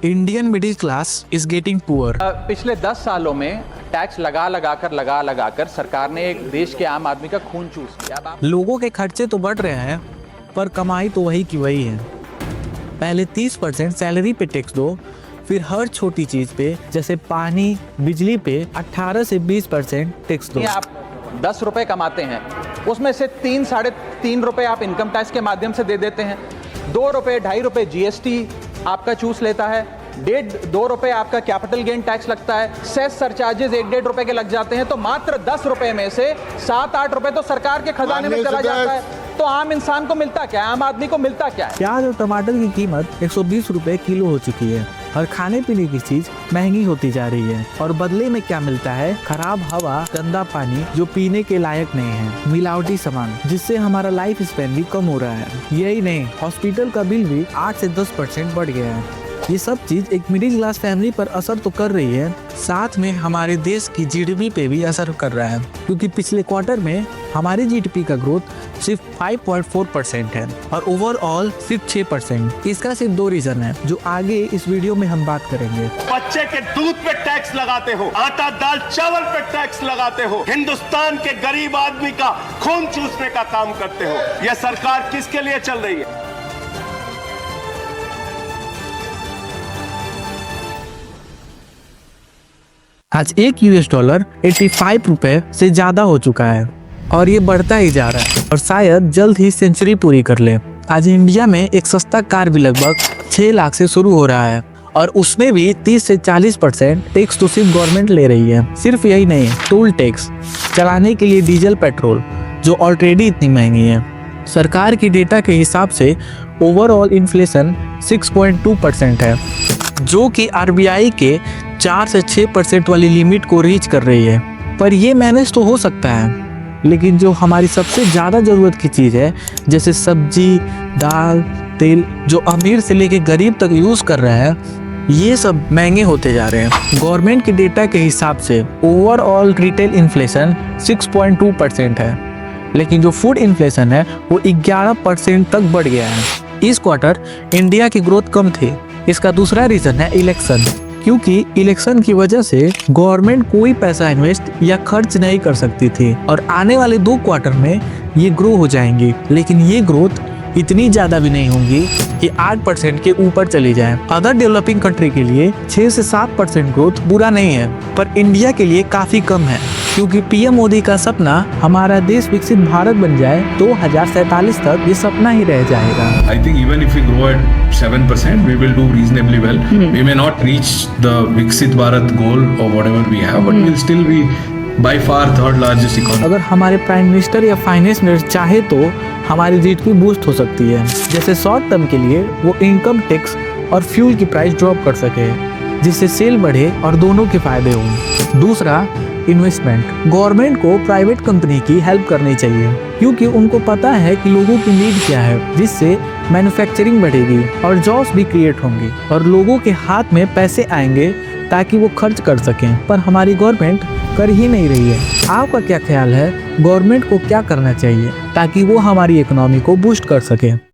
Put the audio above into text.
Indian middle class is getting poor. पिछले 10 सालों में टैक्स लगा कर सरकार ने एक देश के आम आदमी का खून चूस लिया। लोगों के खर्चे तो बढ़ रहे हैं पर कमाई तो वही की वही है। पहले 30% सैलरी पे टैक्स दो, फिर हर छोटी चीज पे जैसे पानी बिजली पे 18 से 20% टैक्स दो। आप 10 रुपए कमाते हैं, उसमें से 3-3.5 रुपए आप इनकम टैक्स के माध्यम से दे देते हैं, 2 रुपए 2.5 रुपए जीएसटी आपका चूस लेता है, 1.5-2 रुपए आपका कैपिटल गेन टैक्स लगता है, सेस सरचार्जेस 1-1.5 रुपए के लग जाते हैं, तो मात्र 10 रुपए में से 7-8 रुपए तो सरकार के खजाने में चला जाता है। तो आम इंसान को मिलता क्या है, आम आदमी को मिलता क्या है? प्याज और टमाटर की कीमत 120 रुपए किलो हो चुकी है और खाने पीने की चीज महंगी होती जा रही है। और बदले में क्या मिलता है? खराब हवा, गंदा पानी जो पीने के लायक नहीं है, मिलावटी सामान जिससे हमारा लाइफ स्पैन भी कम हो रहा है। यही नहीं, हॉस्पिटल का बिल भी 8 से 10% बढ़ गया है। ये सब चीज एक मिडिल क्लास फैमिली पर असर तो कर रही है, साथ में हमारे देश की जीडीपी पे भी असर कर रहा है, क्योंकि पिछले क्वार्टर में हमारी जीडीपी का ग्रोथ सिर्फ 5.4% है और ओवरऑल सिर्फ 6%। इसका सिर्फ 2 रीजन है जो आगे इस वीडियो में हम बात करेंगे। बच्चे के दूध पे टैक्स लगाते हो, आटा दाल चावल पे टैक्स लगाते हो, हिंदुस्तान के गरीब आदमी का खून चूसने का काम करते हो। यह सरकार किसके लिए चल रही है? आज एक $1 85 रुपए से ज्यादा हो चुका है और ये बढ़ता ही जा रहा है और शायद जल्द ही सेंचुरी पूरी कर ले। आज इंडिया में एक सस्ता कार भी लगभग 6 लाख से शुरू हो रहा है और उसमें भी 30 से 40% टैक्स तो सिर्फ गवर्नमेंट ले रही है। सिर्फ यही नहीं, टोल टैक्स, चलाने के लिए डीजल पेट्रोल जो ऑलरेडी इतनी महंगी है। सरकार की डेटा के हिसाब से ओवरऑल इन्फ्लेशन 6.2% है, जो कि आरबीआई के 4 से 6% वाली लिमिट को रीच कर रही है। पर ये मैनेज तो हो सकता है, लेकिन जो हमारी सबसे ज़्यादा ज़रूरत की चीज़ है जैसे सब्जी, दाल, तेल, जो अमीर से लेके गरीब तक यूज़ कर रहे हैं, ये सब महंगे होते जा रहे हैं। गवर्नमेंट के डेटा के हिसाब से ओवरऑल रिटेल इन्फ्लेशन 6.2% है, लेकिन जो फूड इन्फ्लेशन है वो 11% तक बढ़ गया है। इस क्वार्टर इंडिया की ग्रोथ कम थी। इसका दूसरा रीज़न है इलेक्शन, क्योंकि इलेक्शन की वजह से गवर्नमेंट कोई पैसा इन्वेस्ट या खर्च नहीं कर सकती थी और आने वाले 2 क्वार्टर में ये ग्रो हो जाएंगी, लेकिन ये ग्रोथ इतनी ज़्यादा भी नहीं होंगी कि 8% के ऊपर चली जाए। अदर डेवलपिंग कंट्री के लिए 6 से 7% ग्रोथ बुरा नहीं है, पर इंडिया के लिए काफ़ी कम है, क्योंकि पीएम मोदी का सपना हमारा देश विकसित भारत बन जाए 2047 तक ये सपना ही रह जाएगा। I think even if we grow at 7%, we will do reasonably well. We may not reach the Viksit Bharat goal or whatever we have, but we'll still be by far third largest economy. अगर हमारे prime minister या finance minister चाहे तो हमारी GDP boost हो सकती है। जैसे शॉर्ट टर्म के लिए वो इनकम टैक्स और फ्यूल की प्राइस ड्रॉप कर सके, जिससे सेल बढ़े और दोनों के फायदे हों। दूसरा, इन्वेस्टमेंट। गवर्नमेंट को प्राइवेट कंपनी की हेल्प करनी चाहिए, क्योंकि उनको पता है कि लोगों की नीड क्या है, जिससे मैन्युफैक्चरिंग बढ़ेगी और जॉब्स भी क्रिएट होंगी और लोगों के हाथ में पैसे आएंगे ताकि वो खर्च कर सकें। पर हमारी गवर्नमेंट कर ही नहीं रही है। आपका क्या ख्याल है, गवर्नमेंट को क्या करना चाहिए ताकि वो हमारी इकोनॉमी को बूस्ट कर सके?